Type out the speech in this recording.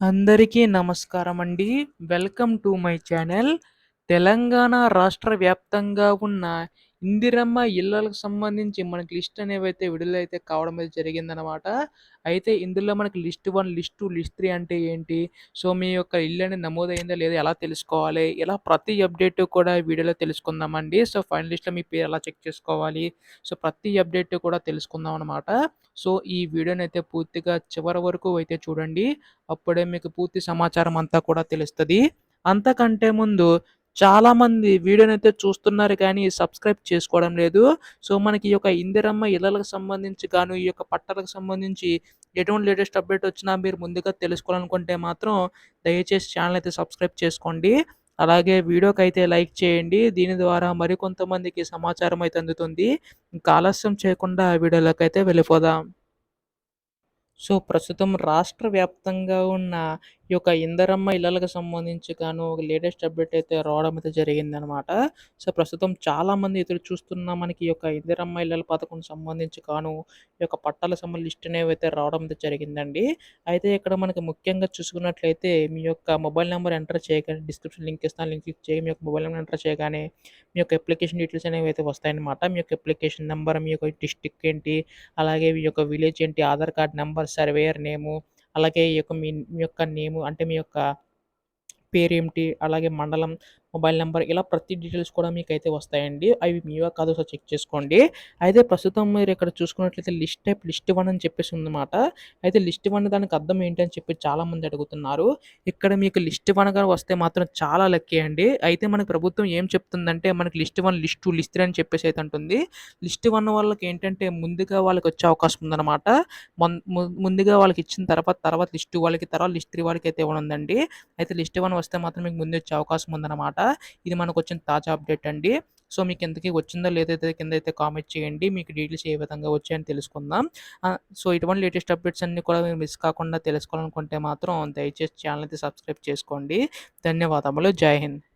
అందరికీ నమస్కారమండి. Welcome to my channel. Telangana రాష్ట్ర వ్యాప్తంగా ఉన్న ఇందిరమ్మ ఇళ్లలకు సంబంధించి మనకి లిస్ట్ అనేవైతే విడుదలైతే కావడం అయితే జరిగిందనమాట. అయితే ఇందులో మనకి లిస్ట్ 1, లిస్ట్ 2, లిస్ట్ 3 అంటే ఏంటి? సో, మీ యొక్క ఇల్లు అనేది నమోదయిందా లేదా ఎలా తెలుసుకోవాలి? ఇలా ప్రతి అప్డేట్ కూడా ఈ వీడియోలో తెలుసుకుందామండి. సో, ఫైనల్ లిస్ట్‌లో మీ పేరు ఎలా చెక్ చేసుకోవాలి? సో, ప్రతి అప్డేట్ కూడా తెలుసుకుందాం అనమాట. సో, ఈ వీడియోనైతే పూర్తిగా చివరి వరకు అయితే చూడండి. అప్పుడే మీకు పూర్తి సమాచారం అంతా కూడా తెలుస్తది. అంతకంటే ముందు చాలామంది వీడియోనైతే చూస్తున్నారు కానీ సబ్స్క్రైబ్ చేసుకోవడం లేదు. సో, మనకి ఈ యొక్క ఇందిరమ్మ ఇళ్లలకు సంబంధించి గాను, ఈ యొక్క పట్టాలకు సంబంధించి ఎటువంటి లేటెస్ట్ అప్డేట్ వచ్చినా మీరు ముందుగా తెలుసుకోవాలనుకుంటే మాత్రం దయచేసి ఛానెల్ అయితే సబ్స్క్రైబ్ చేసుకోండి. అలాగే వీడియోకైతే లైక్ చేయండి. దీని ద్వారా మరికొంతమందికి సమాచారం అయితే అందుతుంది. ఇంకా ఆలస్యం చేయకుండా వీడియోలోకైతే వెళ్ళిపోదాం. సో, ప్రస్తుతం రాష్ట్ర వ్యాప్తంగా ఉన్న ఈ యొక్క ఇందిరమ్మ ఇళ్లలకు సంబంధించి గాను ఒక లేటెస్ట్ అప్డేట్ అయితే రావడం అయితే జరిగిందనమాట. సో, ప్రస్తుతం చాలామంది ఎదురు చూస్తున్న మనకి ఈ యొక్క ఇందిరమ్మ ఇళ్లల పథకం సంబంధించి గాను, ఈ యొక్క పట్టాల లిస్ట్ అనేవైతే రావడం అయితే జరిగిందండి. అయితే ఇక్కడ మనకి ముఖ్యంగా చూసుకున్నట్లయితే మీ యొక్క మొబైల్ నంబర్ ఎంటర్ చేయగానే డిస్క్రిప్షన్ లింక్ ఇస్తాను. లింక్ క్లిక్ చేయి మీ యొక్క మొబైల్ నంబర్ ఎంటర్ చేయగానే మీ యొక్క అప్లికేషన్ డీటెయిల్స్ అనేవైతే వస్తాయన్నమాట. మీ యొక్క అప్లికేషన్ నంబర్, మీ యొక్క డిస్ట్రిక్ట్ ఏంటి, అలాగే మీ యొక్క విలేజ్ ఏంటి, ఆధార్ కార్డ్ నంబర్, సర్వేయర్ నేము, అలాగే ఈ యొక్క మీ యొక్క నేము అంటే మీ యొక్క పేరేమిటి, అలాగే మండలం, మొబైల్ నంబర్ ఇలా ప్రతి డీటెయిల్స్ కూడా మీకైతే వస్తాయండి. అవి మీవా కాదో ఒకసారి చెక్ చేసుకోండి. అయితే ప్రస్తుతం మీరిక్కడ చూసుకున్నట్లయితే లిస్ట్ టైప్ లిస్ట్ 1 అని చెప్పేసి ఉందన్నమాట. అయితే లిస్ట్ 1 దానికి అర్థం ఏంటి అని చెప్పి చాలామంది అడుగుతున్నారు. ఇక్కడ మీకు లిస్ట్ 1గా వస్తే మాత్రం చాలా లక్కీ అండి. అయితే మనకు ప్రభుత్వం ఏం చెప్తుందంటే మనకి లిస్ట్ 1, లిస్ట్ 2, లిస్ట్ 3 అని చెప్పేసి అయితే అంటుంది. లిస్ట్ 1 వాళ్ళకి ఏంటంటే ముందుగా వాళ్ళకొచ్చే అవకాశం ఉందన్నమాట. ముందుగా వాళ్ళకిచ్చిన తర్వాత లిస్ట్ 2 వాళ్ళకి, తర్వాత లిస్ట్ 3 వాళ్ళకైతే ఇవ్వనుందండి. అయితే లిస్ట్ 1 వస్తే మాత్రం మీకు ముందే వచ్చే అవకాశం ఉందన్నమాట. ఇది మనకొచ్చిన తాజా అప్డేట్ అండి. సో, మీకు ఇంతకీ వచ్చిందో లేదైతే కిందైతే కామెంట్ చేయండి. మీకు డీటెయిల్స్ ఏ విధంగా వచ్చాయని తెలుసుకుందాం. సో, ఇటువంటి లేటెస్ట్ అప్డేట్స్ అన్నీ కూడా మీరు మిస్ కాకుండా తెలుసుకోవాలనుకుంటే మాత్రం దయచేసి ఛానెల్ అయితే సబ్స్క్రైబ్ చేసుకోండి. ధన్యవాదములు. జై హింద్.